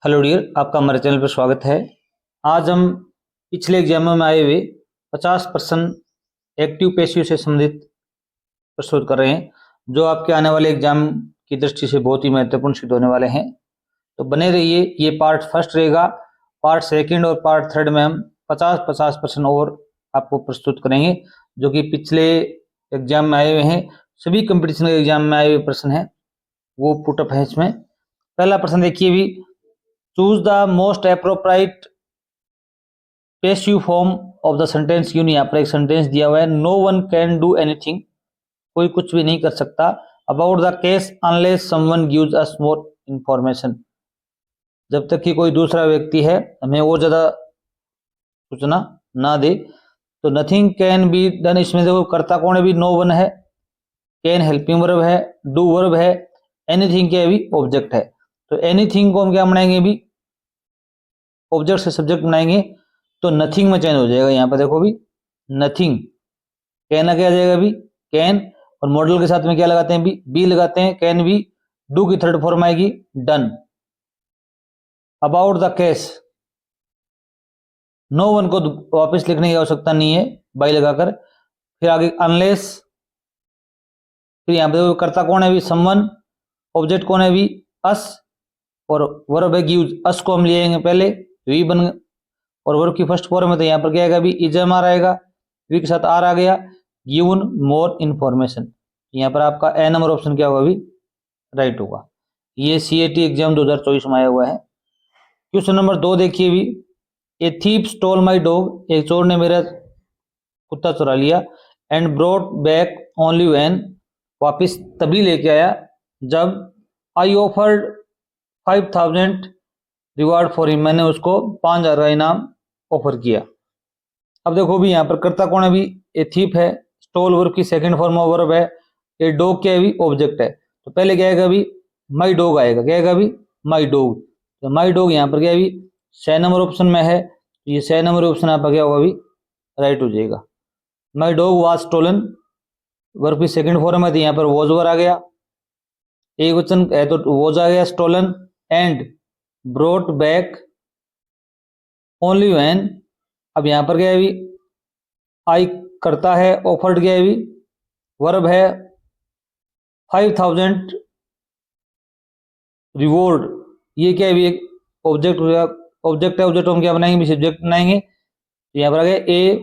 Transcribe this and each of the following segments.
Hello dear, आपका हमारे channel पर स्वागत है। आज हम पिछले एग्जामों में आए हुए 50% एक्टिव पैसिव से संबंधित प्रस्तुत कर रहे हैं, जो आपके आने वाले एग्जाम की दृष्टि से बहुत ही महत्वपूर्ण सिद्ध होने वाले हैं। तो बने रहिए, ये पार्ट फर्स्ट रहेगा। पार्ट सेकंड और पार्ट थर्ड में हम 50% और आपको प्रस्तुत करेंगे, जो कि पिछले एग्जाम में आए हुए हैं। सभी कंपटीशन के एग्जाम में आए हुए प्रश्न हैं, वो पुटअप है इसमें। पहला प्रश्न देखिए भी, choose the most appropriate passive form of the sentence given. यहाँ पर एक सेंटेंस दिया हुआ है, no one can do anything, कोई कुछ भी नहीं कर सकता, about the case unless someone gives us more information, जब तक कि कोई दूसरा व्यक्ति है हमें और ज्यादा सूचना ना दे। तो नथिंग कैन बी डन, इसमें देखो कर्ता कौन है भी, नो वन है, कैन हेल्पिंग वर्ब है, डू वर्ब है, एनीथिंग क्या है भी ऑब्जेक्ट है। तो एनीथिंग को हम क्या बनाएंगे भी, ऑब्जेक्ट से सब्जेक्ट बनाएंगे, तो नथिंग में चेंज हो जाएगा। यहाँ पर देखो भी, नथिंग, कैन क्या आ जाएगा भी, कैन, और मॉडल के साथ में क्या लगाते हैं बी लगाते हैं, कैन बी। डू की थर्ड फॉर्म आएगी done. About the case, no one को वापस लिखने की आवश्यकता नहीं है बाई लगाकर। फिर आगे अनलेस, फिर यहाँ पे कर्ता कौन है भी, समवन, ऑब्जेक्ट कौन है भी, अस, और वर्ब है गिव्स, अस को हम लेंगे पहले, वी बन, और वर्ब की फर्स्ट फॉर्म है तो यहाँ पर क्या आएगा भी, इजम आएगा, वी के साथ आर आ गया, गिवन मोर इन्फॉर्मेशन। यहाँ पर आपका ए नंबर ऑप्शन क्या होगा भी, राइट होगा। ये सीएटी एग्जाम 2024 में आया हुआ है। क्वेश्चन नंबर 2 देखिए भी, ए थीप स्टोल माई डॉग, एक चोर ने मेरा कुत्ता चुरा लिया, and brought back only when, वापिस तभी लेके आया जब, I offered 5000 reward for him, मैंने उसको 5000 का इनाम ऑफर किया। अब देखो भी यहाँ पर कर्ता कौन है भी, ए थीप है, स्टोल वर्ब की सेकंड फॉर्म ऑफ वर्ब है, ये डॉग क्या है भी, ऑब्जेक्ट है। तो पहले क्या आएगा भी, माई डॉग आएगा, क्या आएगा भी, माई डॉग। तो माई डॉग यहाँ पर क्या है भी, 6 नंबर ऑप्शन में है, तो ये 6 नंबर ऑप्शन आपका क्या होगा भी, राइट हो जाएगा। My dog was stolen, verb की सेकंड फॉर्म है तो यहाँ पर वॉज वर आ गया, एक वचन है तो वॉज आ गया, stolen, and brought back only when. अब यहाँ पर क्या है भी, आई करता है, ऑफर्ड क्या है भी, वर्ब है, 5000 रिवॉर्ड, ये क्या है भी, एक ऑब्जेक्ट ऑब्जेक्ट है, ऑब्जेक्ट हम क्या बनाएंगे, सब्जेक्ट बनाएंगे। तो यहाँ पर आ गया a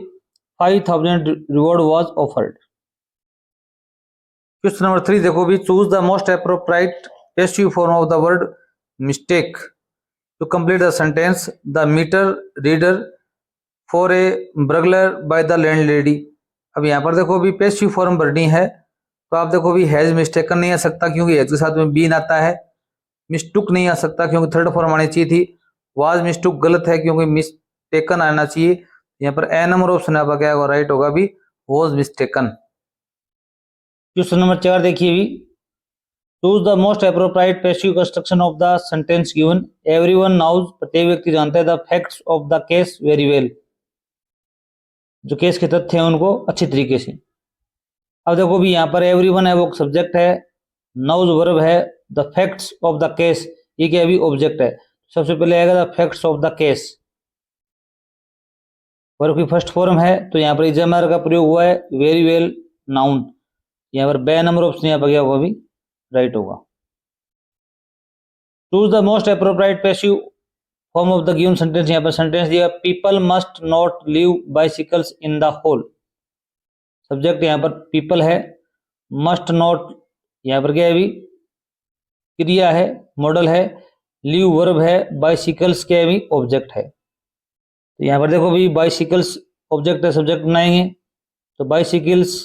5000 reward was offered. Question number 3 देखो भी, choose the most appropriate passive form of the word mistake to complete the sentence, the meter reader for a burglar by the landlady. अब यहाँ पर देखो भी पैसिव फॉर्म भरनी है, तो आप देखो भी हैज मिस्टेकन नहीं आ सकता क्योंकि हैज के साथ में बीन आता है, मिस्टुक नहीं आ सकता क्योंकि थर्ड फॉर्म आनी चाहिए थी, वाज मिस्टुक गलत है क्योंकि मिस्टेकन आना चाहिए। यहाँ पर ए नंबर ऑप्शन आपका क्या होगा, राइट होगा भी, वाज मिस्टेकन। क्वेश्चन नंबर 4 देखिए भी, choose the most appropriate passive construction of the sentence given, everyone now's, प्रत्येक व्यक्ति जानता है, the facts of the case very well, जो केस के तथ्य हैं उनको अच्छी तरीके से। अब देखो भी यहाँ पर एवरीवन है वो सब्जेक्ट है, नाउज वर्ब है, the facts of the case ये क्या है, ऑब्जेक्ट है। सबसे पहले आएगा the facts of the case, verb की फर्स्ट फॉर्म है तो यहाँ पर इजमर का प्रयोग हुआ है, वेरी वेल नाउन। यहाँ पर बे नंबर ऑप्शन यहाँ पर क्या होगा भी, राइट होगा। Choose the most appropriate passive form of the given sentence, यहाँ पर सेंटेंस दिया, people must not leave bicycles in the hall, subject यहाँ पर पीपल है, मस्ट नॉट यहाँ पर क्या है भी, क्रिया है, मॉडल है, लीव वर्ब है, बाइसिकल्स क्या है भी, ऑब्जेक्ट है। तो यहाँ पर देखो भी बाइसिकल्स ऑब्जेक्ट है, सब्जेक्ट बनाएंगे, तो बाइसिकल्स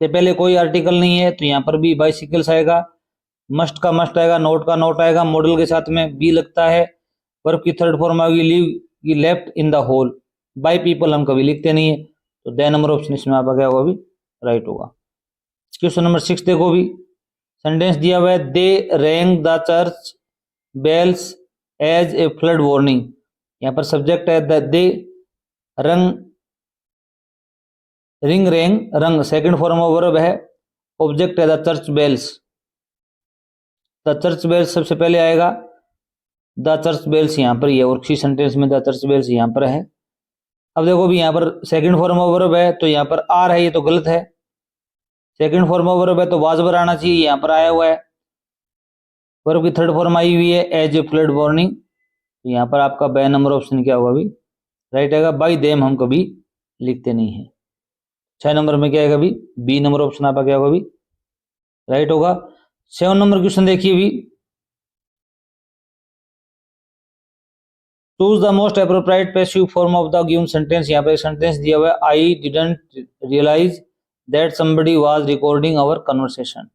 से पहले कोई आर्टिकल नहीं है तो यहाँ पर भी बाइसिकल्स आएगा, मस्ट का मस्ट आएगा, नोट का नोट आएगा, मॉडल के साथ में बी लगता है, वर्ब की थर्ड फॉर्म आएगी लीव की left in the hall, by people हम कभी लिखते नहीं है, तो द नंबर ऑप्शन इसमें आपका क्या होगा भी, राइट होगा। क्वेश्चन नंबर 6 देखो भी, सेंटेंस दिया हुआ है, they rang the church bells as a flood warning, यहाँ पर सब्जेक्ट है द, दे, रंग, रिंग रेंग rang second form of verb है, ऑब्जेक्ट है the church bells, the church bells सबसे पहले आएगा, द चर्च बेल्स यहाँ पर ही है, और किसी सेंटेंस में द चर्च बेल्स यहाँ पर है। अब देखो भी यहाँ पर सेकंड फॉर्म ऑफ वर्ब है तो यहाँ पर आर है, ये तो गलत है। सेकंड फॉर्म ऑफ वर्ब है तो वाज वर आना चाहिए, यहाँ पर आया हुआ है। वर्ब की थर्ड फॉर्म आई हुई है एज ए फ्लड वार्निंग, तो यहाँ पर आपका बे नंबर ऑप्शन क्या होगा अभी राइट आएगा। बाई देम हम कभी लिखते नहीं है। 6 नंबर में क्या आएगा अभी बी नंबर ऑप्शन आपका क्या होगा अभी राइट होगा। 7 नंबर क्वेश्चन देखिए अभी, choose the most appropriate passive form of the given sentence. यहाँ पर एक सेंटेंस दिया हुआ है, I didn't realise that somebody was recording our conversation.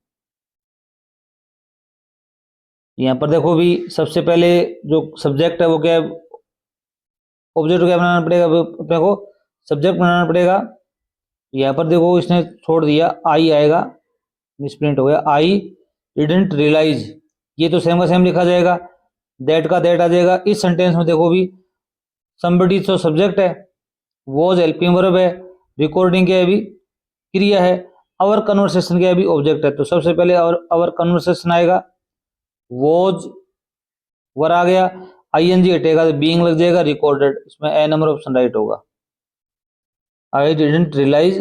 यहाँ पर देखो भी सबसे पहले जो सब्जेक्ट है वो क्या है, ऑब्जेक्ट क्या बनाना पड़ेगा अपने को, सब्जेक्ट बनाना पड़ेगा। यहाँ पर देखो इसने छोड़ दिया आई आएगा, मिसप्रिंट हो गया, आई डिडंट रियलाइज, ये तो सेम का सेम लिखा जाएगा, दैट का दैट आ जाएगा। इस सेंटेंस में देखो भी समबडी तो सब्जेक्ट है, वॉज हेल्पिंग वर्ब है, रिकॉर्डिंग क्या है अभी क्रिया है, आवर कन्वर्सेशन क्या है अभी ऑब्जेक्ट है। तो सबसे पहले आवर कन्वर्सेशन आएगा, वॉज वर आ गया, आईएनजी हटेगा तो बीइंग लग जाएगा, रिकॉर्डेड, इसमें ए नंबर ऑप्शन राइट होगा। I didn't realise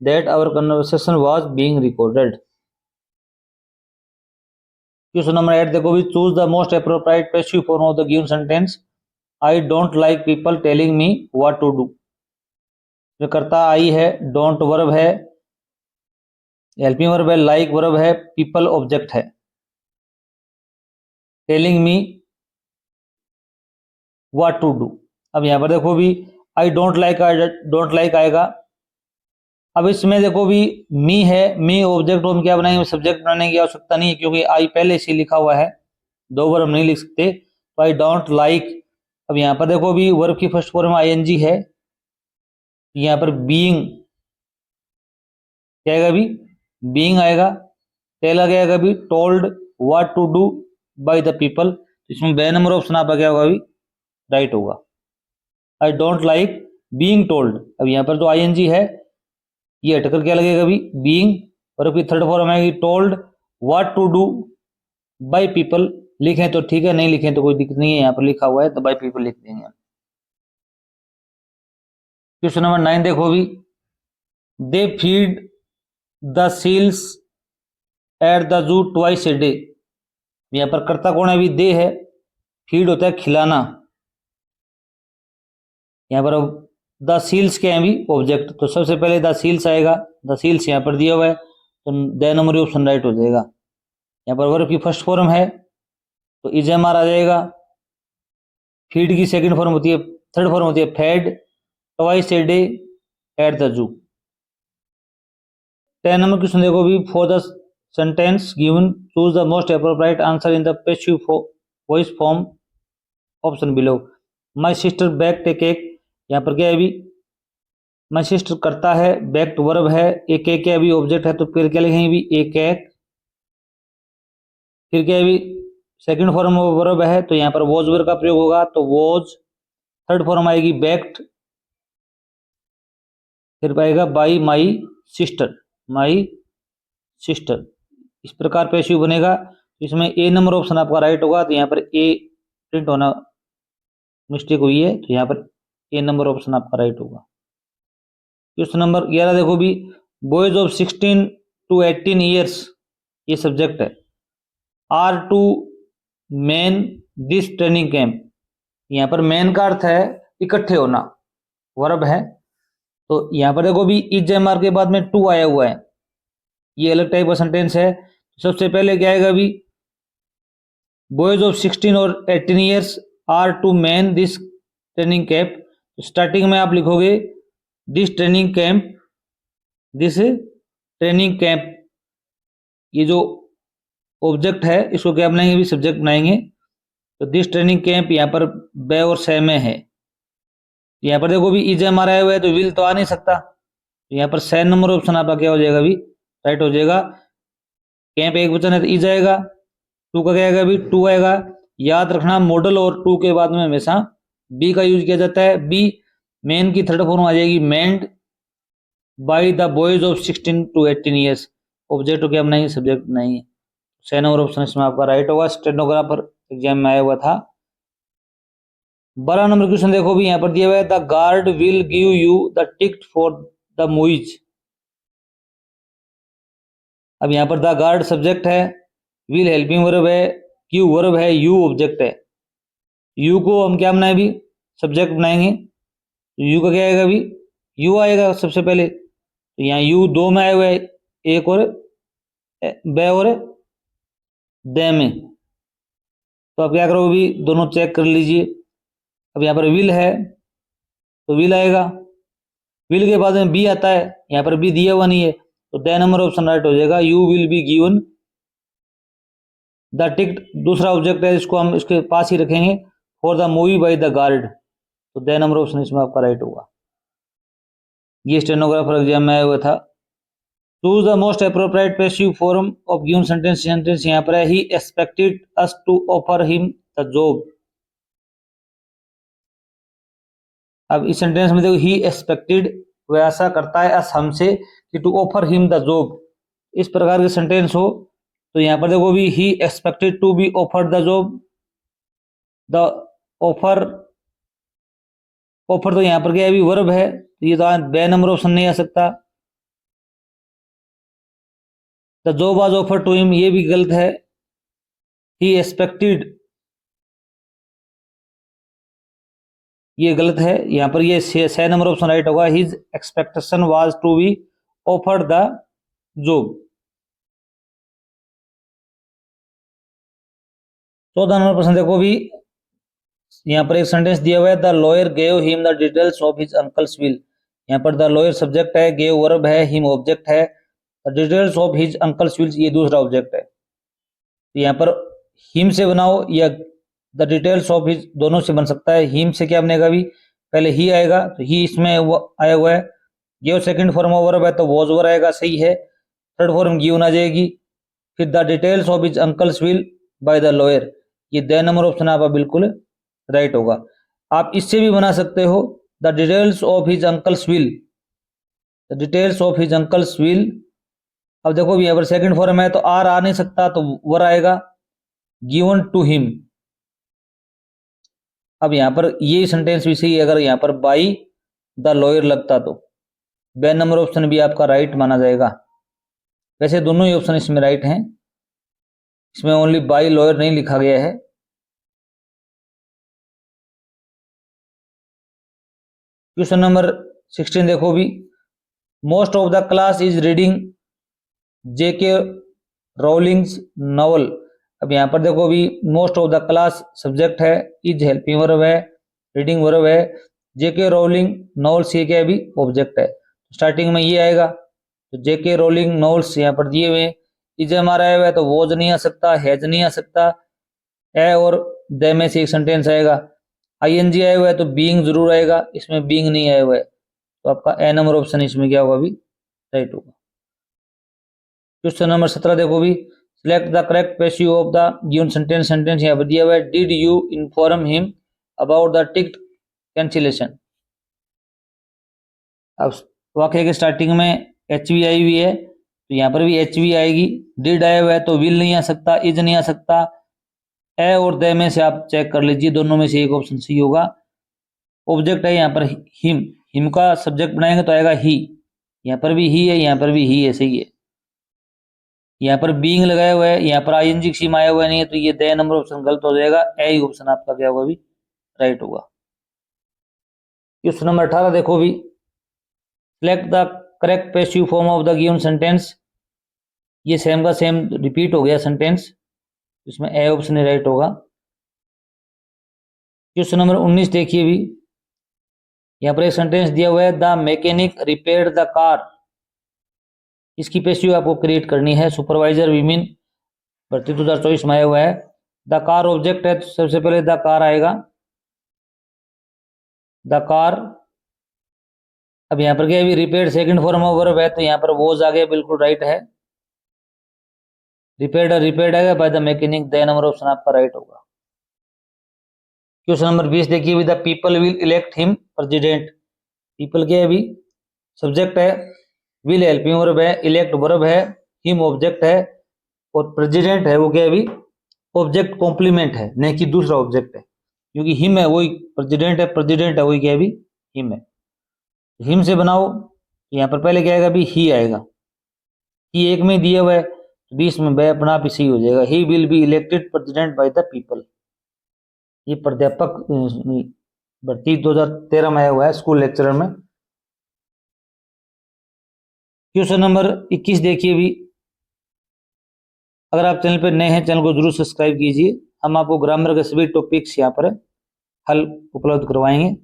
that our conversation was being recorded. Question number 8 देखो भी, choose the most appropriate passive form of the given sentence. I don't like people telling me what to do. जो करता I है, don't verb है, helping verb है, like verb है, people object है, telling me what to do. अब यहाँ पर देखो भी आई डोंट लाइक आएगा। अब इसमें देखो भी मी है, मी ऑब्जेक्ट हम क्या बनाएंगे, सब्जेक्ट बनाने की आवश्यकता नहीं है क्योंकि आई पहले से लिखा हुआ है, दो वर्ब नहीं लिख सकते, तो आई डोंट लाइक। अब यहाँ पर देखो भी वर्ब की फर्स्ट फॉर्म आईएनजी है, यहाँ पर बीइंग क्या आएगा, अभी बीइंग आएगा, टेल आ गया अभी told what to do by the people, इसमें बे नंबर ऑप्शन आपका क्या होगा अभी राइट होगा। आई डोंट लाइक बीइंग टोल्ड, अब यहाँ पर जो आईएनजी है ये हटकर क्या लगेगा अभी बीइंग, और अभी थर्ड फॉर्म आएगी told what to do by people. लिखें तो ठीक है, नहीं लिखें तो कोई दिक्कत नहीं है, यहाँ पर लिखा हुआ है तो बाय पीपल लिख देंगे। क्वेश्चन नंबर 9 देखो भी, they feed the seals at the zoo twice a day. यहाँ पर कर्ता कौन है, अभी दे है, फीड होता है खिलाना, यहाँ पर द सील्स क्या है अभी ऑब्जेक्ट, तो सबसे पहले द सील्स आएगा, द सील्स यहाँ पर दिया हुआ है तो द नंबर ऑप्शन राइट हो जाएगा। यहाँ पर वर्ब की फर्स्ट फॉर्म है तो इज एम आर आ जाएगा, फीड की सेकंड फॉर्म होती है, थर्ड फॉर्म होती है fed, twice a day at the zoo. 10 number question देखो भी, for the sentence given choose the most appropriate answer in the passive voice form option below. My sister baked a cake, यहाँ पर क्या है अभी my sister करता है, baked verb है, एक केक क्या अभी ऑब्जेक्ट है, तो फिर क्या लिखेंगे अभी एक केक, फिर क्या अभी सेकंड फॉर्म ऑफ वर्ब है तो यहाँ पर वॉज वर्ब का प्रयोग होगा तो वॉज, थर्ड फॉर्म आएगी बेक्ड, फिर पाएगा by my sister, my sister, इस प्रकार पैसिव बनेगा। इसमें ए नंबर ऑप्शन आपका राइट होगा, तो यहाँ पर ए प्रिंट होना मिस्टेक हुई है तो यहाँ पर ए नंबर ऑप्शन आपका राइट होगा। क्वेश्चन नंबर 11 देखो भी, बॉयज ऑफ 16 to 18 ईयर्स ये सब्जेक्ट है, are to man this training camp. यहाँ पर मैन का अर्थ है इकट्ठे होना, वर्ब है, तो यहाँ पर देखो भी इज एम आर के बाद में टू आया हुआ है, ये अलग टाइप का सेंटेंस है। सबसे पहले क्या आएगा अभी, बॉयज ऑफ 16 और 18 years are to man this training camp, starting में आप लिखोगे this training camp, this training camp, ये जो ऑब्जेक्ट है इसको क्या बनाएंगे अभी सब्जेक्ट बनाएंगे, तो दिस ट्रेनिंग कैंप यहाँ पर बे और से में है। यहाँ पर देखो भी इज एम आर आया हुआ है तो विल तो आ नहीं सकता, तो यहाँ पर से नंबर ऑप्शन आपका क्या हो जाएगा अभी राइट हो जाएगा। कैंप एक वचन है तो इज आएगा, टू का क्या आएगा अभी टू आएगा। याद रखना मॉडल और टू के बाद में हमेशा बी का यूज किया जाता है, बी मेन की थर्ड फॉर्म आ जाएगी mend by the boys of 16 to 18 years, object को क्या बनाएंगे सब्जेक्ट बनाएंगे। से नंबर ऑप्शन इसमें आपका राइट होगा, स्टेनोग्राफर एग्जाम में आया हुआ था 12 नंबर क्वेश्चन देखो भी यहाँ पर दिया हुआ है the guard will give you the ticket for the movies. अब यहाँ पर द गार्ड सब्जेक्ट है, विल हेल्पिंग वर्ब है, गिव वर्ब है, यू ऑब्जेक्ट है। यू को हम क्या बनाए भी सब्जेक्ट बनाएंगे, तो यू का क्या आएगा अभी यू आएगा सबसे पहले। तो यहाँ यू दो में आए हुए हैं, एक और बे और दे में। तो आप क्या करोगे भी दोनों चेक कर लीजिए। अब यहाँ पर विल है तो विल आएगा, विल के बाद में बी आता है, यहाँ पर बी दिया हुआ नहीं है तो द नंबर ऑप्शन राइट हो जाएगा। You will be given the ticket दूसरा ऑब्जेक्ट है, इसको हम इसके पास ही रखेंगे, for the movie by the guard, तो द नंबर ऑप्शन इसमें आपका राइट होगा। ये स्टेनोग्राफर एग्जाम में आया हुआ था। Choose the most appropriate passive form of given sentence. Sentence यहाँ पर है he expected us to offer him the job. अब इस सेंटेंस में देखो ही एक्सपेक्टेड वह आशा करता है अस हमसे कि to offer him the job, इस प्रकार के सेंटेंस हो तो यहाँ पर देखो भी he expected to be offered the job. The offer offer तो यहाँ पर क्या है वर्ब है, तो ये तो बे नंबर ऑप्शन नहीं आ सकता। The job was offer to him ये भी गलत है। ही एक्सपेक्टेड ये गलत है, यहाँ पर ये 6 नंबर ऑप्शन राइट होगा। His expectation was to be offered the job. 14 number प्रश्न देखो भी यहाँ पर एक सेंटेंस दिया हुआ है the lawyer gave him the details of his uncle's will. यहाँ पर द लॉयर सब्जेक्ट है, गेव वर्ब है, हिम ऑब्जेक्ट है, the details of his uncle's will ये दूसरा ऑब्जेक्ट है। तो यहाँ पर हिम से बनाओ या द डिटेल्स ऑफ हिज दोनों से बन सकता है। हिम से क्या बनेगा भी पहले ही आएगा तो ही इसमें आया हुआ है, gave second form of verb है तो वॉज वर आएगा, सही है। थर्ड फॉर्म गिवन आ जाएगी, फिर the details of his uncle's will by the lawyer, ये द नंबर ऑप्शन आपका बिल्कुल राइट होगा। आप इससे भी बना सकते हो the details of his uncle's will, the details of his uncle's will. अब देखो यहाँ पर सेकंड फॉर्म है तो आर आ नहीं सकता तो वर आएगा, गिवन टू हिम। अब यहाँ पर ये सेंटेंस भी सही है अगर यहाँ पर बाई द लॉयर लगता तो बे नंबर ऑप्शन भी आपका राइट माना जाएगा। वैसे दोनों ही ऑप्शन इसमें राइट हैं, इसमें ओनली बाई लॉयर नहीं लिखा गया है। क्वेश्चन नंबर 16 देखो भी most of the class is reading JK Rawlings novel. अब यहाँ पर देखो भी most of the class subject है, इज हेल्पिंग वर्ब है, रीडिंग वर्ब है, जेके रोलिंग नॉवेल्स ये क्या है भी ऑब्जेक्ट है। स्टार्टिंग में ये आएगा तो जेके रोलिंग नॉवेल्स यहाँ पर दिए हुए हैं, इज हमारा आया हुआ है तो वॉज नहीं आ सकता, हैज नहीं आ सकता, ए और दे में से एक सेंटेंस आएगा। आईएनजी आया हुआ है तो बीइंग जरूर आएगा, इसमें बीइंग नहीं आया हुआ है तो आपका ए नंबर ऑप्शन इसमें क्या होगा भी राइट होगा। क्वेश्चन नंबर 17 देखो भी select the correct passive of the given sentence. Sentence यहाँ पर दिया हुआ है did you inform him about the ticket cancellation. अब वाक्य के स्टार्टिंग में एच वी आई हुई है तो यहाँ पर भी एच वी आएगी, डिड आया हुआ है तो विल नहीं आ सकता, इज नहीं आ सकता, ए और दे में से आप चेक कर लीजिए, दोनों में से एक ऑप्शन सही होगा। ऑब्जेक्ट है यहाँ पर हिम, हिम का सब्जेक्ट बनाएंगे तो आएगा ही, यहाँ पर भी ही है, यहाँ पर भी ही है, सही है। यहाँ पर बीइंग लगाया हुआ है, यहाँ पर आईएनजी सीम आया हुआ नहीं है तो ये दे नंबर ऑप्शन गलत हो जाएगा, ए ऑप्शन आपका क्या होगा भी राइट होगा। क्वेश्चन नंबर 18 देखो भी select the correct passive form of the given sentence. ये सेम का सेम रिपीट हो गया सेंटेंस, इसमें ए ऑप्शन राइट होगा। क्वेश्चन नंबर 19 देखिए भी यहाँ पर एक सेंटेंस दिया हुआ है the mechanic repair the car. इसकी पैसिव आपको क्रिएट करनी है। सुपरवाइजर विमेन भर्ती 2024 में आया हुआ है। द कार ऑब्जेक्ट है तो सबसे पहले द कार आएगा, द कार। अब यहाँ पर क्या है repaired second form of verb है तो यहाँ पर वॉज आ गया, बिल्कुल राइट है। रिपेयर्ड आएगा by the mechanic, the number option आपका राइट होगा। क्वेश्चन नंबर 20 देखिए the people will elect him president. People क्या है अभी सब्जेक्ट है, विल हेल्पिंग वर्ब है, इलेक्ट वर्ब है, हिम ऑब्जेक्ट है और प्रेसिडेंट है वो क्या है अभी ऑब्जेक्ट कॉम्प्लीमेंट है, नहीं कि दूसरा ऑब्जेक्ट है। क्योंकि हिम है वही प्रेसिडेंट है वही क्या है भी हिम है। हिम से बनाओ तो यहाँ पर पहले क्या आएगा भी ही आएगा, ही एक में दिया हुआ है तो 20 में बै अपना आप ही सही हो जाएगा। He will be elected president bye the people. ये प्राध्यापक भर्ती 2013 में आया हुआ है स्कूल लेक्चरर में। क्वेश्चन नंबर 21 देखिए भी, अगर आप चैनल पर नए हैं चैनल को जरूर सब्सक्राइब कीजिए। हम आपको ग्रामर के सभी टॉपिक्स यहाँ पर हल उपलब्ध करवाएंगे,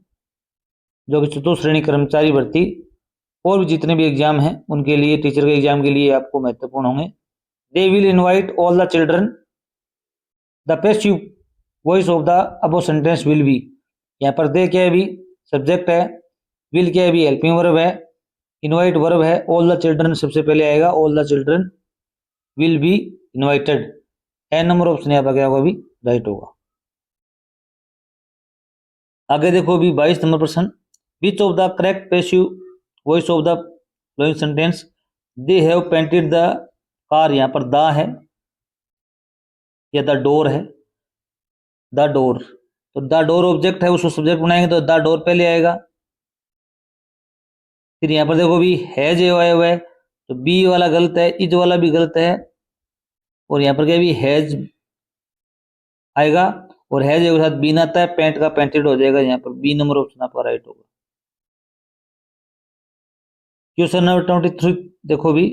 जो कि चतुर्थ श्रेणी कर्मचारी भर्ती और भी जितने भी एग्जाम हैं उनके लिए, टीचर के एग्जाम के लिए आपको महत्वपूर्ण होंगे। They will invite all the children, the passive voice of the above sentence will be. यहाँ पर दे क्या है भी सब्जेक्ट है, विल क्या है भी हेल्पिंग वर्ब है, इनवाइट वर्ब है, ऑल द चिल्ड्रन सबसे पहले आएगा, all the children will be invited. A number option यहाँ पर क्या होगा भी राइट होगा। आगे देखो भी 22 नंबर प्रश्न, विच of the correct passive voice of the following sentence, they have painted the car, यहाँ पर द है या द डोर है, द डोर, तो द डोर ऑब्जेक्ट है उसको सब्जेक्ट बनाएंगे तो द डोर पहले आएगा। फिर यहाँ पर देखो भी हैज आया हुआ है तो बी वाला गलत है, इज वाला भी गलत है, और यहाँ पर क्या भी हैज आएगा और हैज के साथ बीन आता है, पेंट का पेंटेड हो जाएगा, यहाँ पर बी नंबर ऑप्शन आपका राइट होगा। क्वेश्चन नंबर 23 देखो भी,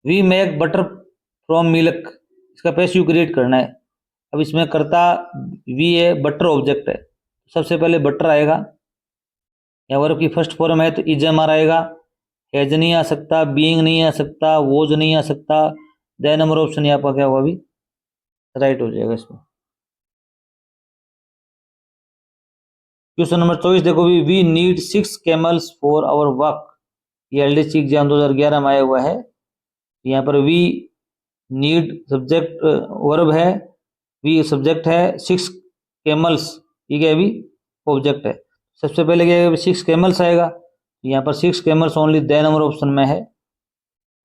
we make butter from milk, इसका पैसिव क्रिएट करना है। अब इसमें करता वी है, बटर ऑब्जेक्ट है, सबसे पहले बटर आएगा, या वर्ब की फर्स्ट फॉर्म है तो इज एम आर आएगा, हैज नहीं आ सकता, बीइंग नहीं आ सकता, वोज नहीं आ सकता, द नंबर ऑप्शन यहाँ पर क्या होगा भी राइट हो जाएगा इसमें। क्वेश्चन नंबर 24 देखो भी, we need 6 camels for our work, ये एलडीसी एग्जाम 2011 में आया हुआ है। यहाँ पर वी नीड सब्जेक्ट वर्ब है, वी सब्जेक्ट है, 6 कैमल्स ये क्या है भी ऑब्जेक्ट है, सबसे पहले क्या है 6 कैमल्स आएगा, यहाँ पर 6 camels only the number option में है,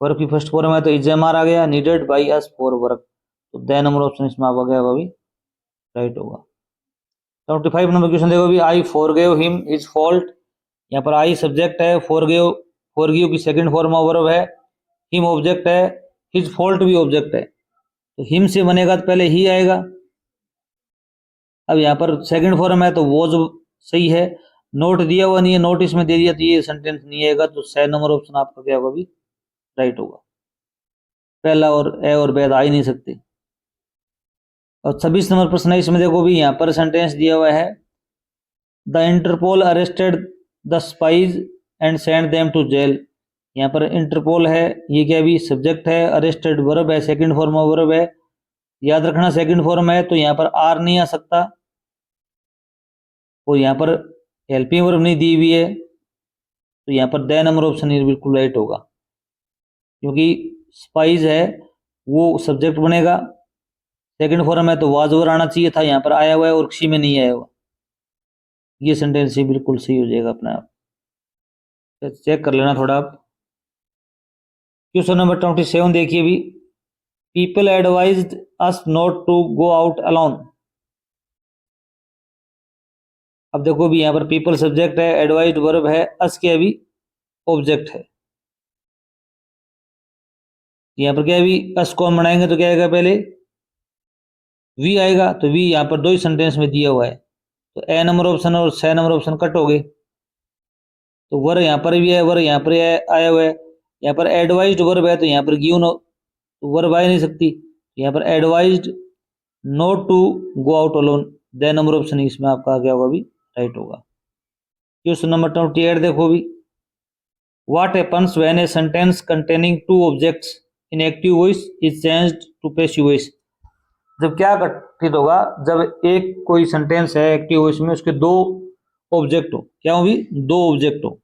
वर्ब की फर्स्ट फॉर्म है तो इज एम आर आ गया, needed by us for work, तो द नंबर ऑप्शन इसमें आ गया वो भी राइट होगा। 25 नंबर क्वेश्चन देखो भी, I forgive him his fault, यहाँ पर आई सब्जेक्ट है, फॉरगिव की सेकंड फॉर्म ऑफ वर्ब है, हिम ऑब्जेक्ट है, हिज फॉल्ट भी ऑब्जेक्ट है, तो हिम से बनेगा तो पहले ही आएगा। अब यहाँ पर सेकंड फॉर्म है तो वो जो सही है, नोट दिया हुआ नहीं है, नोटिस में दे दिया तो ये सेंटेंस नहीं आएगा, तो सही नंबर ऑप्शन आपका क्या होगा भी राइट होगा। पहला और ए और बैद आ ही नहीं सकते। और 26 नंबर प्रश्न है, इसमें देखो भी यहाँ पर सेंटेंस दिया हुआ है, the Interpol arrested the spies and send them to jail, यहाँ पर इंटरपोल है ये क्या भी सब्जेक्ट है, अरेस्टेड वर्ब है, सेकंड फॉर्म ऑफ वर्ब है, याद रखना सेकंड फॉर्म है तो यहाँ पर आर नहीं आ सकता, और यहाँ पर हेल्पिंग वर्ब नहीं दी हुई है तो यहाँ पर द नंबर ऑप्शन बिल्कुल राइट होगा, क्योंकि स्पाइज है वो सब्जेक्ट बनेगा, सेकंड फॉर्म है तो वाज ओवर आना चाहिए था, यहाँ पर आया हुआ है और किसी में नहीं आया हुआ, ये सेंटेंस ही बिल्कुल सही हो जाएगा अपने आप, चेक कर लेना थोड़ा आप। क्वेश्चन नंबर 27 देखिए भी, people advised us not to go out alone, अब देखो भी यहाँ पर पीपल सब्जेक्ट है, एडवाइज्ड वर्ब है, अस क्या भी ऑब्जेक्ट है, यहाँ पर क्या है भी अस को हम बनाएंगे तो क्या आएगा पहले वी आएगा, तो वी यहाँ पर दो ही सेंटेंस में दिया हुआ है तो ए नंबर ऑप्शन और स नंबर ऑप्शन कट हो गए, तो वर यहाँ पर भी है, वर यहाँ पर आया हुआ है, यहाँ पर एडवाइज्ड वर्ब है तो यहाँ पर गिवन वर्ब आ नहीं सकती, यहाँ पर advised not to go out alone, the number option इसमें आपका क्या होगा भी राइट होगा। क्वेश्चन नंबर 28 देखो भी, what happens when a sentence containing two objects in active voice is changed to passive voice, जब क्या घटित होगा जब एक कोई सेंटेंस है एक्टिव वॉइस में उसके दो ऑब्जेक्ट हो, क्या हो भी दो ऑब्जेक्ट हो,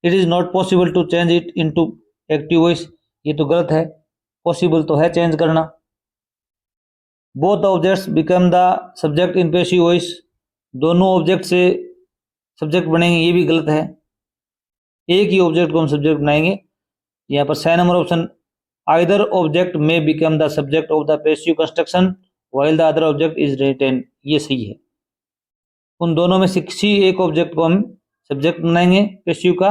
it is not possible to change it into active voice, ये तो गलत है, पॉसिबल तो है चेंज करना। Both objects become the subject in passive voice, दोनों ऑब्जेक्ट से सब्जेक्ट बनेंगे, ये भी गलत है, एक ही ऑब्जेक्ट को हम सब्जेक्ट बनाएंगे, यहाँ पर स number option either object may become the subject of the passive construction while the other object is retained, ये सही है। उन दोनों में से किसी एक ऑब्जेक्ट को हम सब्जेक्ट बनाएंगे पैसिव का,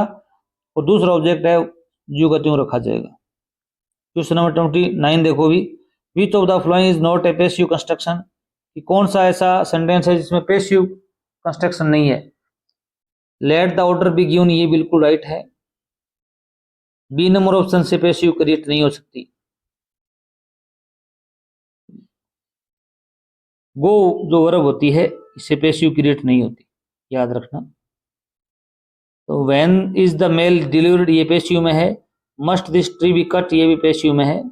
और दूसरा ऑब्जेक्ट है जो का त्यों रखा जाएगा। क्वेश्चन नंबर 29 देखो भी, which of the following is not a passive construction, कि कौन सा ऐसा सेंटेंस है जिसमें पैसिव कंस्ट्रक्शन नहीं है। Let the order be given, ये बिल्कुल राइट है। बी नंबर ऑप्शन से पैसिव क्रिएट नहीं हो सकती। गो जो वर्ब होती है इससे पैसिव क्रिएट नहीं होती, याद रखना। तो when is the mail delivered, ये पैसिव में है। Must this tree be cut, ये भी पैसिव में है।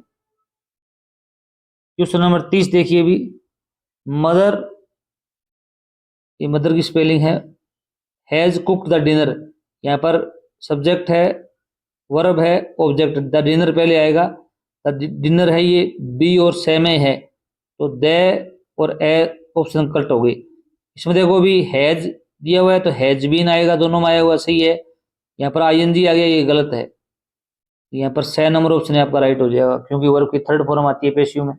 क्वेश्चन नंबर 30 देखिए भी, मदर, ये मदर की स्पेलिंग है हैज कुक्ड द डिनर, यहाँ पर सब्जेक्ट है, वर्ब है, ऑब्जेक्ट द डिनर पहले आएगा। द डिनर है ये बी और से में है, तो दे और ए ऑप्शन कट हो गई। इसमें देखो भी हैज दिया हुआ है तो हैज बीन आएगा, दोनों में आया हुआ सही है। यहाँ पर आईएनजी आ गया, ये गलत है। यहाँ पर से नंबर ऑप्शन आपका राइट हो जाएगा, क्योंकि वर्ब की थर्ड फॉर्म आती है पैसिव में।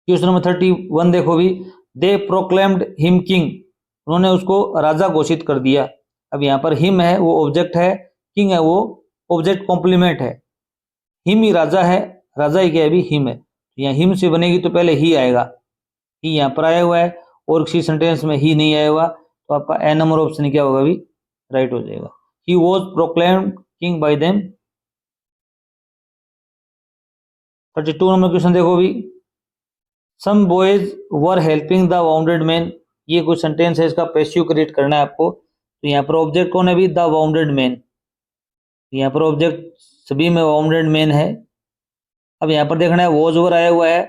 क्वेश्चन नंबर 31 देखो भी, दे प्रोक्लेम्ड हिम किंग, उन्होंने उसको राजा घोषित कर दिया। अब यहाँ पर हिम है वो ऑब्जेक्ट है, किंग है वो ऑब्जेक्ट कॉम्प्लीमेंट है। हिम ही राजा है, राजा ही क्या है, भी हिम है। यहाँ हिम से बनेगी तो पहले ही आएगा, ही यहाँ पर आया हुआ है, और किसी सेंटेंस में ही नहीं आया हुआ, तो आपका ए नंबर ऑप्शन क्या होगा, भी राइट हो जाएगा। He was proclaimed king by them. 32 number question देखो भी, some boys were helping the wounded man, ये कोई सेंटेंस है, इसका पैसिव क्रिएट करना है आपको। तो यहाँ पर ऑब्जेक्ट कौन है, भी द वाउंडेड मैन। यहाँ पर ऑब्जेक्ट सभी में वाउंडेड मैन है। अब यहाँ पर देखना है वॉज वर आया हुआ है,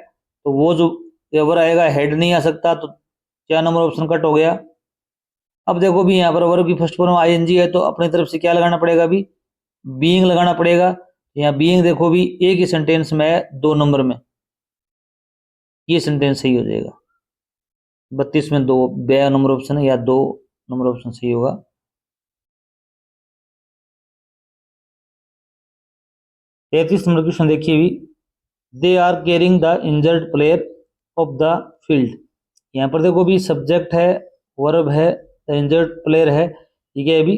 तो वॉज वर आएगा, हेड नहीं आ सकता, तो क्या नंबर ऑप्शन कट हो गया। अब देखो भी यहाँ पर वर्ब की फर्स्ट फॉर्म आईएनजी है, तो अपनी तरफ से क्या लगाना पड़ेगा, भी बीइंग लगाना पड़ेगा। यहाँ बीइंग देखो भी एक ही सेंटेंस में है, 2 नंबर में, ये सेंटेंस सही हो जाएगा। 32 में 2 बे नंबर ऑप्शन है, या 2 नंबर ऑप्शन सही होगा। तैतीस नंबर क्वेश्चन देखिए भी, they are caring the injured player off the field. यहाँ पर देखो भी सब्जेक्ट है, वर्ब है, द इंजर्ड प्लेयर है, ठीक है, भी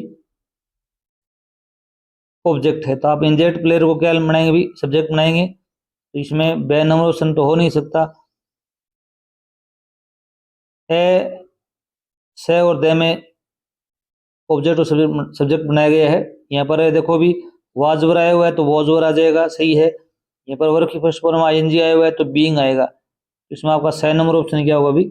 ऑब्जेक्ट है। तो आप इंजर्ड प्लेयर को क्या बनाएंगे, भी सब्जेक्ट बनाएंगे, तो इसमें बे नंबर ऑप्शन तो हो नहीं सकता। ए से और दे में ऑब्जेक्ट और सब्जेक्ट बनाया गया है। यहाँ पर देखो भी वाज वर आया हुआ है, तो वॉज वर आ जाएगा, सही है। यहाँ पर वर्ब की फर्स्ट फॉर्म आईएनजी आया हुआ है, तो बीइंग आएगा। इसमें आपका से नंबर ऑप्शन क्या होगा, भी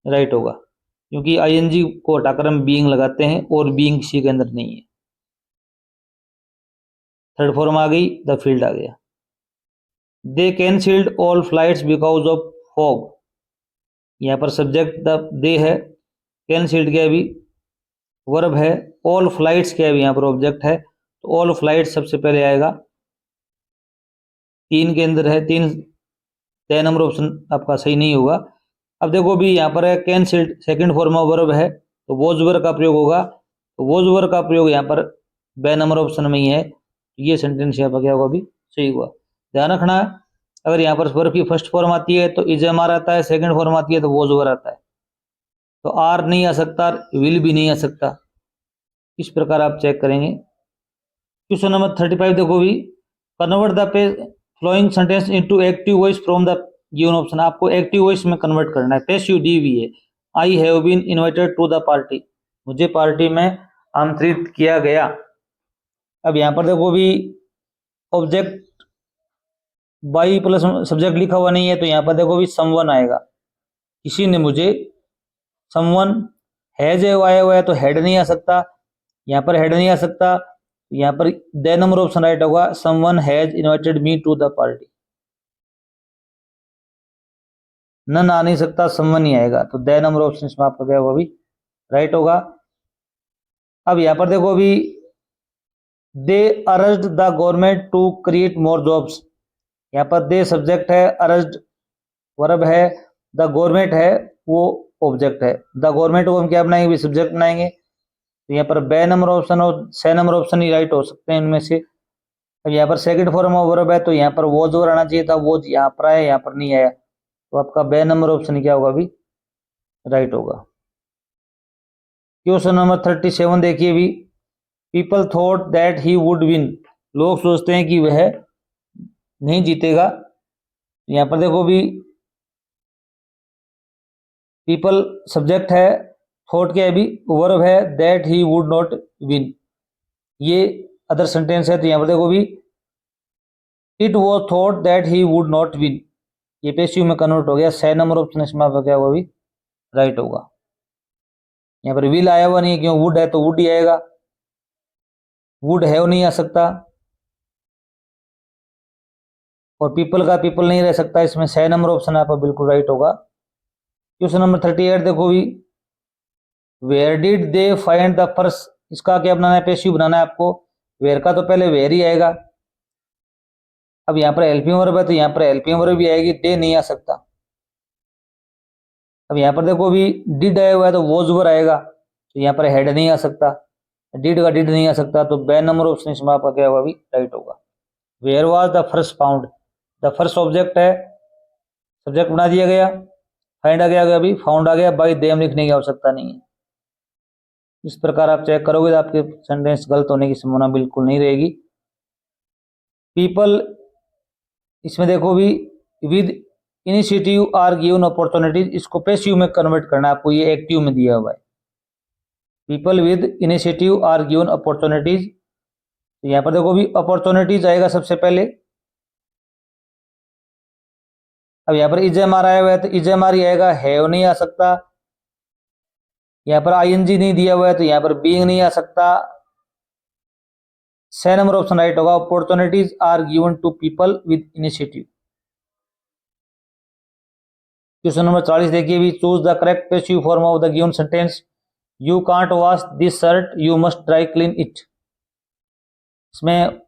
राइट होगा, क्योंकि आईएनजी को हटाकर हम बीइंग लगाते हैं, और बीइंग किसी के अंदर नहीं है। थर्ड फॉर्म आ गई, द फील्ड आ गया। They cancelled all flights because of fog, यहाँ पर सब्जेक्ट द दे है, कैंसिल्ड क्या है, भी वर्ब है, ऑल फ्लाइट्स क्या है, यहाँ पर ऑब्जेक्ट है, तो ऑल फ्लाइट्स सबसे पहले आएगा, 3 के अंदर है, 3 तय नंबर ऑप्शन आपका सही नहीं होगा। अब देखो भी यहाँ पर है cancelled, second form of verb है, तो वॉज वर का प्रयोग होगा, तो वॉज वर का प्रयोग यहाँ पर बे नंबर ऑप्शन में ही है, ये सेंटेंस यहाँ पर क्या होगा, भी सही हुआ। ध्यान रखना, अगर यहाँ पर वर्ब की फर्स्ट फॉर्म आती है तो इज एम आर आता है, सेकंड फॉर्म आती है तो वॉज वर आता है, तो आर नहीं आ सकता, विल भी नहीं आ सकता। इस प्रकार आप चेक करेंगे। क्वेश्चन नंबर 35 देखो भी, convert the following sentence into active voice from the given option, आपको एक्टिव वॉइस में कन्वर्ट करना है। पैसिव डी भी है, I have been invited to the party, मुझे पार्टी में आमंत्रित किया गया। अब यहाँ पर देखो भी ऑब्जेक्ट बाई प्लस सब्जेक्ट लिखा हुआ नहीं है, तो यहाँ पर देखो भी समवन आएगा, किसी ने मुझे, समवन हैज आया हुआ है, तो हेड नहीं आ सकता, यहाँ पर हेड नहीं आ सकता, यहाँ पर द नंबर ऑप्शन राइट होगा, someone has invited me to the party. None आ नहीं सकता, समवन ही आएगा, तो द नंबर ऑप्शन इसमें आपका क्या होगा, भी राइट होगा। अब यहाँ पर देखो भी, they urged the government to create more jobs, यहाँ पर दे सब्जेक्ट है, अर्ज्ड वर्ब है, द गवर्नमेंट है वो ऑब्जेक्ट है। द गवर्नमेंट को हम क्या बनाएंगे, भी सब्जेक्ट बनाएंगे, तो यहाँ पर बे नंबर ऑप्शन और से नंबर ऑप्शन ही राइट हो सकते हैं इनमें से। अब यहाँ पर सेकंड फॉर्म ऑफ वर्ब है, तो यहाँ पर वॉज वर आना चाहिए था, वॉज यहाँ पर आया, यहाँ पर नहीं आया, तो आपका बे नंबर ऑप्शन क्या होगा, भी राइट होगा। क्वेश्चन नंबर 37 देखिए भी, people thought that he would win, लोग सोचते हैं कि वह नहीं जीतेगा। यहाँ पर देखो भी पीपल सब्जेक्ट है, थॉट क्या है भी वर्ब है, that he would not win ये अदर सेंटेंस है। तो यहाँ पर देखो भी it was thought that he would not win, ये पैसिव में कन्वर्ट हो गया। 6 नंबर ऑप्शन इसमें आपका क्या होगा भी राइट होगा। यहाँ पर विल आया हुआ नहीं है, क्यों वुड है तो वुड ही आएगा, वुड है वो नहीं आ सकता, और पीपल का पीपल नहीं रह सकता। इसमें 6 नंबर ऑप्शन आपका बिल्कुल राइट होगा। क्वेश्चन नंबर 38 देखो भी, where did they find the purse, इसका क्या बनाना है, पैसिव बनाना है आपको। वेयर का तो पहले वेयर ही आएगा, अब यहाँ पर हेल्पिंग वर्ब है तो यहाँ पर हेल्पिंग वर्ब भी आएगी, दे नहीं आ सकता। अब यहाँ पर देखो भी डिड आया हुआ है तो वॉज वर आएगा, तो यहाँ पर हेड नहीं आ सकता, डिड का डिड नहीं आ सकता, तो बे नंबर ऑप्शन इसमें आपका क्या होगा भी राइट होगा। Where was the first found, the first object है, सब्जेक्ट बना दिया गया, फाइंड आ गया अभी, फाउंड आ गया, बाई देम लिखने की आवश्यकता नहीं है। इस प्रकार आप चेक करोगे तो आपके सेंटेंस गलत होने की संभावना बिल्कुल नहीं रहेगी। पीपल, इसमें देखो भी with initiative are given opportunities, इसको पैसिव में कन्वर्ट करना है आपको, ये एक्टिव में दिया हुआ है। People with initiative are given opportunities, यहाँ पर देखो भी अपॉर्चुनिटीज आएगा सबसे पहले। अब यहाँ पर इजेएमआर आया हुआ है तो इजेएमआर ही आएगा, है वो नहीं आ सकता। यहाँ पर आईएनजी नहीं दिया हुआ है तो यहाँ पर बीइंग नहीं आ सकता। 6 नंबर ऑप्शन राइट होगा, opportunities are given to people with initiative. Question number 40 देखिए भी, choose the correct passive form of the given sentence, you can't wash this shirt, you must dry clean it. इसमें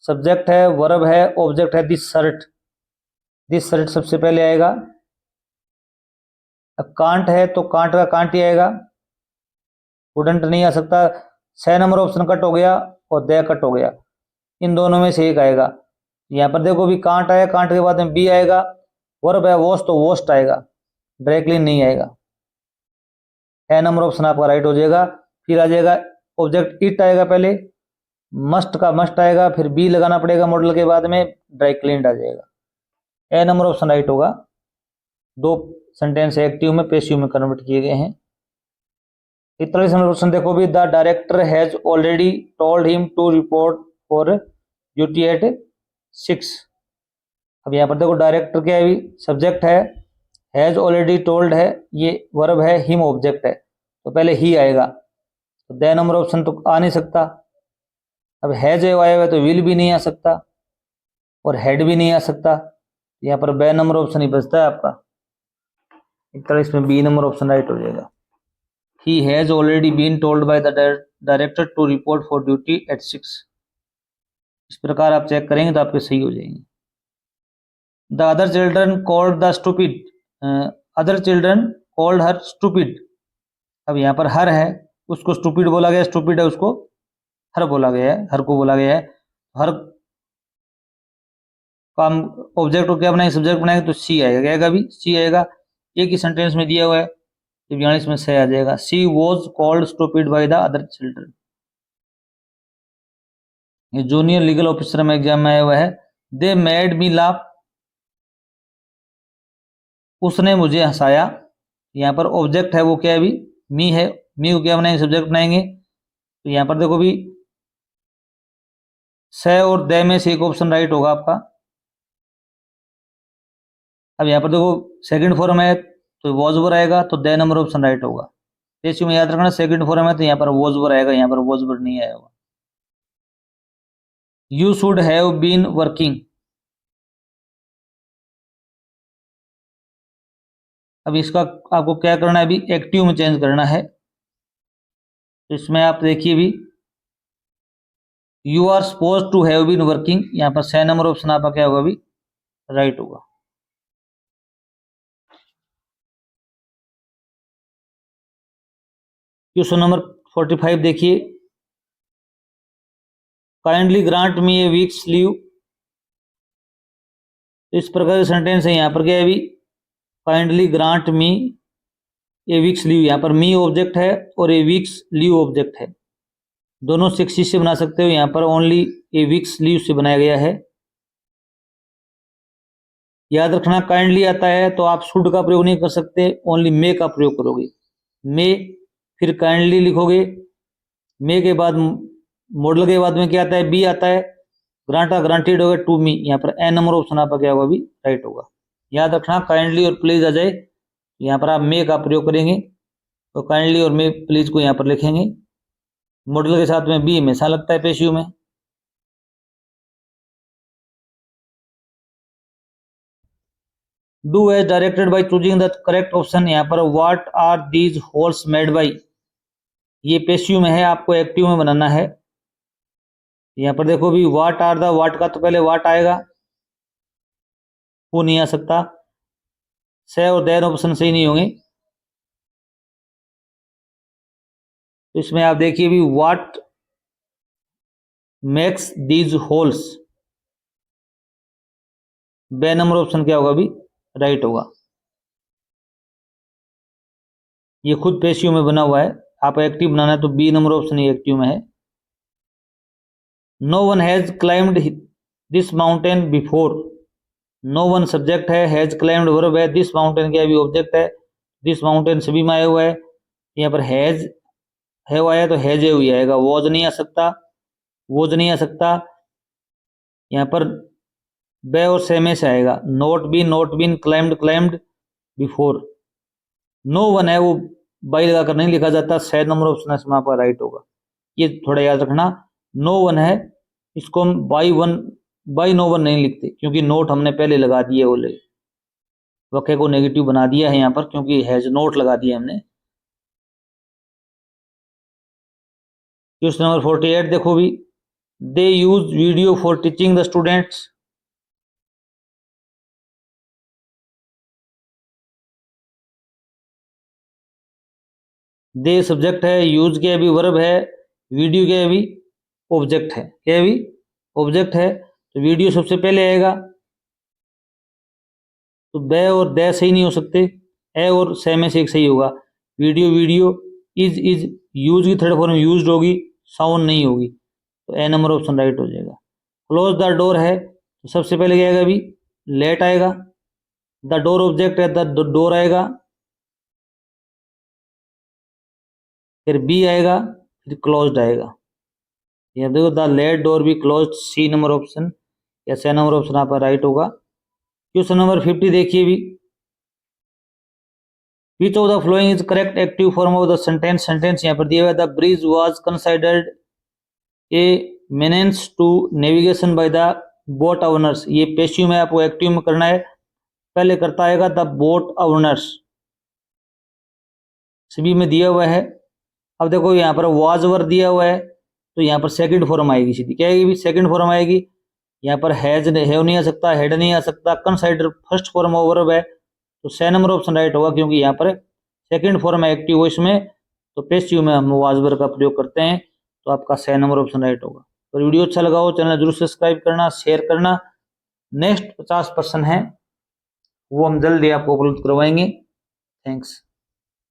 subject है, verb है, object है this shirt, this shirt सबसे पहले आएगा। अब कांट है तो कांट का कांट ही आएगा, वुडंट नहीं आ सकता। 6 नंबर ऑप्शन कट हो गया और दे कट हो गया, इन दोनों में से एक आएगा। यहाँ पर देखो भी कांट आया, कांट के बाद में बी आएगा, वर्ब है वॉश तो वॉस्ट आएगा, ड्राई क्लीन नहीं आएगा। 6 नंबर ऑप्शन आपका राइट हो जाएगा। फिर आ जाएगा ऑब्जेक्ट इट आएगा, पहले मस्ट का मस्ट आएगा, फिर बी लगाना पड़ेगा मॉडल के बाद में, ड्राई क्लीन्ड आ जाएगा। ए नंबर ऑप्शन राइट होगा। दो सेंटेंस एक्टिव में पैसिव में कन्वर्ट किए गए हैं। 41 नंबर क्वेश्चन देखो भी, the director has already told him to report for duty at 6। अब यहाँ पर देखो डायरेक्टर क्या है, सब्जेक्ट है, हैज ऑलरेडी टोल्ड है, ये वर्ब है, हिम ऑब्जेक्ट है, तो पहले ही आएगा, तो द नंबर ऑप्शन तो आ नहीं सकता। अब हैज आया हुआ तो विल भी नहीं आ सकता और हेड भी नहीं आ सकता, यहाँ पर बे नंबर ऑप्शन ही बचता है आपका। एक तरह इसमें बी नंबर ऑप्शन राइट हो जाएगा। He has already been told by the director to report for duty at 6। इस प्रकार आप चेक करेंगे तो आपके सही हो जाएंगे। The other children called the stupid, other children called her stupid। अब यहाँ पर हर है, उसको stupid बोला गया, stupid है उसको हर बोला गया है, हर को बोला गया है। हर काम ऑब्जेक्ट को क्या बनाएंगे, सब्जेक्ट बनाएंगे तो सी आएगा, क्या आएगा भी सी आएगा। एक ही सेंटेंस में दिया हुआ है, 42 में सही आ जाएगा। She was called stupid by the other children. ये जूनियर लीगल ऑफिसर में एग्जाम में आया हुआ है। दे मेड मी लाफ, उसने मुझे हंसाया। यहाँ पर ऑब्जेक्ट है वो क्या है भी मी है, मी को क्या बनाएंगे, सब्जेक्ट बनाएंगे, तो यहाँ पर देखो भी से और दे में से एक ऑप्शन राइट होगा आपका। अब यहाँ पर देखो सेकंड फॉर्म है तो वॉज वर आएगा, तो दे नंबर ऑप्शन राइट होगा। इसी में याद रखना सेकंड फॉर्म है तो यहाँ पर वॉज वर आएगा, यहाँ पर वॉज वर नहीं आएगा। You should have been working. अब इसका आपको क्या करना है, अभी एक्टिव में चेंज करना है। तो इसमें आप देखिए भी you are suppose to have been working, यहाँ पर 6 नंबर ऑप्शन आपका क्या होगा, अभी राइट होगा। क्वेश्चन नंबर 45 देखिए, काइंडली ग्रांट मी ए वीक्स लीव। इस प्रकार के सेंटेंस है, यहाँ पर क्या है अभी काइंडली ग्रांट मी ए वीक्स लीव, यहाँ पर मी ऑब्जेक्ट है और ए वीक्स लीव ऑब्जेक्ट है, दोनों से किसी से बना सकते हो, यहाँ पर ओनली ए वीक्स लीव से बनाया गया है। याद रखना काइंडली आता है तो आप शुड का प्रयोग नहीं कर सकते, ओनली मे का प्रयोग करोगे। मे फिर काइंडली लिखोगे, मे के बाद मॉडल के बाद में क्या आता है, बी आता है, ग्रांटा ग्रांटेड होगा टू मी, यहाँ पर एन नंबर ऑप्शन आपका क्या होगा भी राइट होगा। याद रखना काइंडली और प्लीज आ जाए, यहाँ पर आप मे का प्रयोग करेंगे तो काइंडली और मे प्लीज को यहाँ पर लिखेंगे। मॉडल के साथ में बी हमेशा लगता है पेशिव में। Do as directed by choosing the correct option, यहाँ पर what are these holes made by, ये पेशिव में है, आपको एक्टिव में बनाना है। यहाँ पर देखो भी व्हाट आर द, व्हाट का तो पहले व्हाट आएगा, वो नहीं आ सकता, से और देन ऑप्शन सही नहीं होंगे, तो इसमें आप देखिए भी what makes these holes, B number option क्या होगा भी राइट होगा। ये खुद पेशिव में बना हुआ है, आप एक्टिव बनाना है तो बी नंबर ऑप्शन ही एक्टिव में है। No one has climbed this mountain before, no one subject है, हैज क्लाइम्ड वर्ब है, दिस माउंटेन क्या भी ऑब्जेक्ट है, दिस माउंटेन सभी में आया हुआ है, यहाँ पर हैज है आया तो हैज है हुई आएगा, वॉज नहीं आ सकता, वॉज नहीं आ सकता, यहाँ पर बे और से में से आएगा, not been climbed climbed before, no one है वो बाई लगाकर नहीं लिखा जाता, शायद नंबर ऑप्शन इसमें आपका राइट होगा, ये थोड़ा याद रखना। नो वन है, इसको हम बाई नो वन नहीं लिखते क्योंकि नोट हमने पहले लगा दिए, बोले वाक्य को नेगेटिव बना दिया है यहाँ पर क्योंकि हैज नोट लगा दिया हमने। क्वेश्चन नंबर 48 देखो भी, they use video for teaching the students, they subject है, यूज के अभी वर्ब है, वीडियो के अभी ऑब्जेक्ट है, क्या अभी ऑब्जेक्ट है, तो वीडियो सबसे पहले आएगा, तो बे और दे सही नहीं हो सकते, ए और से में से एक सही होगा, वीडियो वीडियो, इज यूज की थर्ड फॉर्म यूज्ड होगी, साउंड नहीं होगी, तो ए नंबर ऑप्शन राइट हो जाएगा। क्लोज द डोर है तो सबसे पहले क्या आएगा अभी लेट आएगा, द डोर ऑब्जेक्ट है, द डोर आएगा, फिर बी आएगा, फिर क्लोज्ड आएगा, ये देखो the let door be closed, C number option या सी नंबर ऑप्शन आपका राइट होगा। क्वेश्चन नंबर 50 देखिए भी, which of the following is correct active form of the sentence, sentence यहाँ पर दिया हुआ, the bridge was considered a menace to navigation by the boat owners, ये पेशिव में आपको एक्टिव में करना है, पहले करता आएगा द बोट ओनर्स, सभी में दिया हुआ है। अब देखो यहाँ पर वाज वर दिया हुआ है तो यहाँ पर सेकंड फॉर्म आएगी, सीधी क्या आएगी, सेकंड फॉर्म आएगी, यहाँ पर हैज हैव नहीं आ सकता, हेड नहीं आ सकता, consider first form of verb है, तो से नंबर ऑप्शन राइट होगा क्योंकि यहाँ पर सेकंड फॉर्म है एक्टिव वॉइस में, तो पेसिव में हम वाज वर का प्रयोग करते हैं, तो आपका से नंबर ऑप्शन राइट होगा। तो वीडियो अच्छा लगा हो चैनल जरूर सब्सक्राइब करना, शेयर करना। नेक्स्ट 50% है वो हम जल्दी आपको उपलब्ध करवाएंगे। थैंक्स।